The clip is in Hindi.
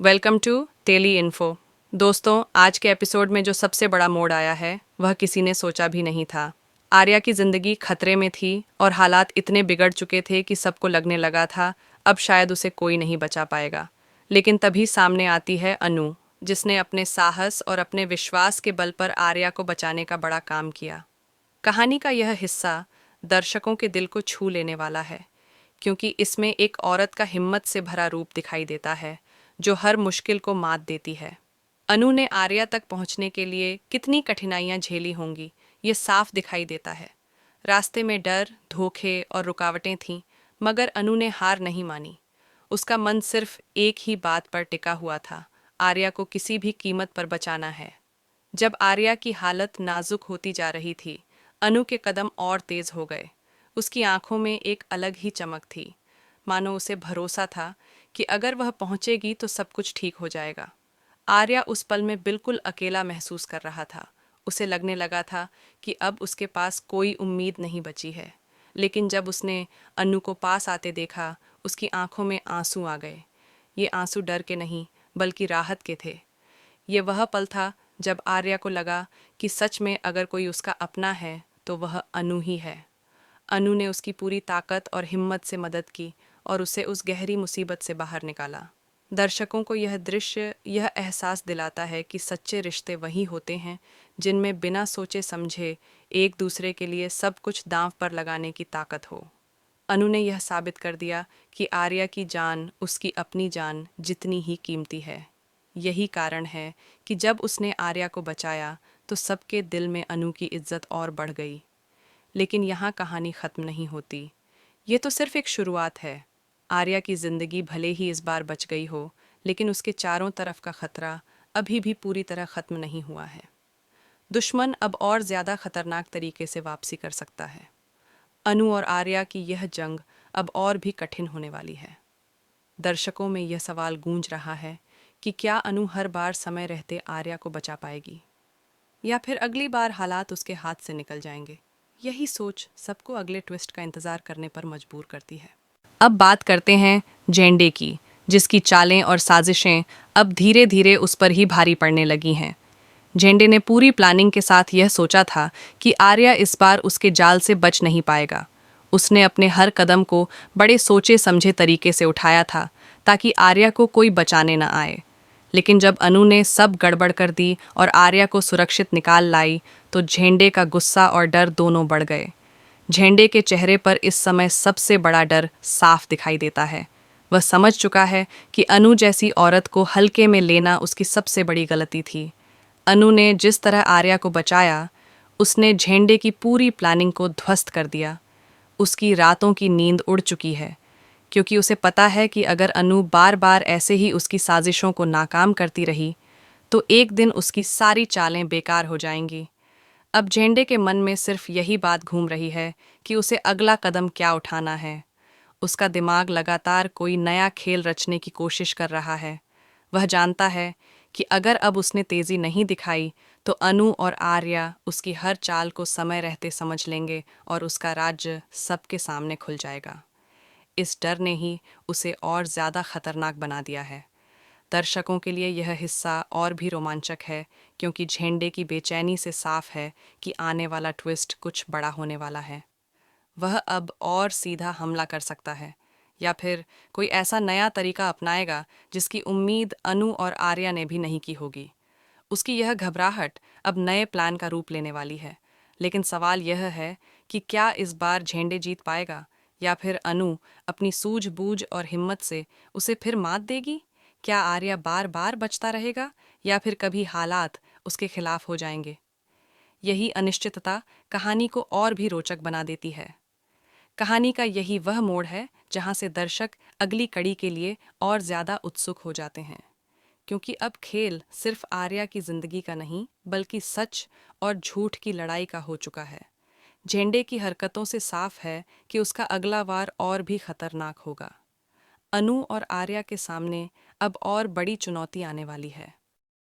Welcome to daily info. दोस्तों, आज के एपिसोड में जो सबसे बड़ा मोड़ आया है वह किसी ने सोचा भी नहीं था। आर्या की जिंदगी खतरे में थी और हालात इतने बिगड़ चुके थे कि सबको लगने लगा था अब शायद उसे कोई नहीं बचा पाएगा। लेकिन तभी सामने आती है अनु, जिसने अपने साहस और अपने विश्वास के बल पर आर्या को बचाने का बड़ा काम किया। कहानी का यह हिस्सा दर्शकों के दिल को छू लेने वाला है, क्योंकि इसमें एक औरत का हिम्मत से भरा रूप दिखाई देता है जो हर मुश्किल को मात देती है। अनु ने आर्या तक पहुंचने के लिए कितनी कठिनाइयां झेली होंगी, ये साफ दिखाई देता है। रास्ते में डर, धोखे और रुकावटें थीं, मगर अनु ने हार नहीं मानी। उसका मन सिर्फ एक ही बात पर टिका हुआ था, आर्या को किसी भी कीमत पर बचाना है। जब आर्या की हालत नाजुक होती जा रही थी, अनु के कदम और तेज हो गए। उसकी आंखों में एक अलग ही चमक थी, मानो उसे भरोसा था कि अगर वह पहुंचेगी तो सब कुछ ठीक हो जाएगा। आर्या उस पल में बिल्कुल अकेला महसूस कर रहा था। उसे लगने लगा था कि अब उसके पास कोई उम्मीद नहीं बची है। लेकिन जब उसने अनु को पास आते देखा, उसकी आंखों में आंसू आ गए। ये आंसू डर के नहीं, बल्कि राहत के थे। ये वह पल था जब आर्या को लगा कि सच में अगर कोई उसका अपना है तो वह अनु ही है। अनु ने उसकी पूरी ताकत और हिम्मत से मदद की और उसे उस गहरी मुसीबत से बाहर निकाला। दर्शकों को यह दृश्य यह एहसास दिलाता है कि सच्चे रिश्ते वही होते हैं जिनमें बिना सोचे समझे एक दूसरे के लिए सब कुछ दांव पर लगाने की ताकत हो। अनु ने यह साबित कर दिया कि आर्या की जान उसकी अपनी जान जितनी ही कीमती है। यही कारण है कि जब उसने आर्या को बचाया तो सबके दिल में अनु की इज्जत और बढ़ गई। लेकिन यहाँ कहानी ख़त्म नहीं होती। ये तो सिर्फ एक शुरुआत है। आर्या की जिंदगी भले ही इस बार बच गई हो, लेकिन उसके चारों तरफ का खतरा अभी भी पूरी तरह खत्म नहीं हुआ है। दुश्मन अब और ज्यादा खतरनाक तरीके से वापसी कर सकता है। अनु और आर्या की यह जंग अब और भी कठिन होने वाली है। दर्शकों में यह सवाल गूंज रहा है कि क्या अनु हर बार समय रहते आर्या को बचा पाएगी, या फिर अगली बार हालात उसके हाथ से निकल जाएंगे। यही सोच सबको अगले ट्विस्ट का इंतजार करने पर मजबूर करती है। अब बात करते हैं जेंडे की, जिसकी चालें और साजिशें अब धीरे धीरे उस पर ही भारी पड़ने लगी हैं। जेंडे ने पूरी प्लानिंग के साथ यह सोचा था कि आर्या इस बार उसके जाल से बच नहीं पाएगा। उसने अपने हर कदम को बड़े सोचे समझे तरीके से उठाया था ताकि आर्या को कोई बचाने न आए। लेकिन जब अनु ने सब गड़बड़ कर दी और आर्या को सुरक्षित निकाल लाई, तो झेंडे का गुस्सा और डर दोनों बढ़ गए। झेंडे के चेहरे पर इस समय सबसे बड़ा डर साफ दिखाई देता है। वह समझ चुका है कि अनु जैसी औरत को हल्के में लेना उसकी सबसे बड़ी गलती थी। अनु ने जिस तरह आर्या को बचाया, उसने झेंडे की पूरी प्लानिंग को ध्वस्त कर दिया। उसकी रातों की नींद उड़ चुकी है, क्योंकि उसे पता है कि अगर अनु बार बार ऐसे ही उसकी साजिशों को नाकाम करती रही तो एक दिन उसकी सारी चालें बेकार हो जाएंगी। अब झेंडे के मन में सिर्फ यही बात घूम रही है कि उसे अगला कदम क्या उठाना है। उसका दिमाग लगातार कोई नया खेल रचने की कोशिश कर रहा है। वह जानता है कि अगर अब उसने तेजी नहीं दिखाई तो अनु और आर्या उसकी हर चाल को समय रहते समझ लेंगे और उसका राज्य सबके सामने खुल जाएगा। इस डर ने ही उसे और ज़्यादा खतरनाक बना दिया है। दर्शकों के लिए यह हिस्सा और भी रोमांचक है, क्योंकि झेंडे की बेचैनी से साफ है कि आने वाला ट्विस्ट कुछ बड़ा होने वाला है। वह अब और सीधा हमला कर सकता है, या फिर कोई ऐसा नया तरीका अपनाएगा जिसकी उम्मीद अनु और आर्या ने भी नहीं की होगी। उसकी यह घबराहट अब नए प्लान का रूप लेने वाली है। लेकिन सवाल यह है कि क्या इस बार झेंडे जीत पाएगा, या फिर अनु अपनी सूझबूझ और हिम्मत से उसे फिर मात देगी। क्या आर्या बार बार बचता रहेगा, या फिर कभी हालात उसके खिलाफ हो जाएंगे। यही अनिश्चितता कहानी को और भी रोचक बना देती है। कहानी का यही वह मोड़ है जहां से दर्शक अगली कड़ी के लिए और ज्यादा उत्सुक हो जाते हैं, क्योंकि अब खेल सिर्फ आर्या की जिंदगी का नहीं, बल्कि सच और झूठ की लड़ाई का हो चुका है। झेंडे की हरकतों से साफ है कि उसका अगला वार और भी खतरनाक होगा। अनु और आर्या के सामने अब और बड़ी चुनौती आने वाली है।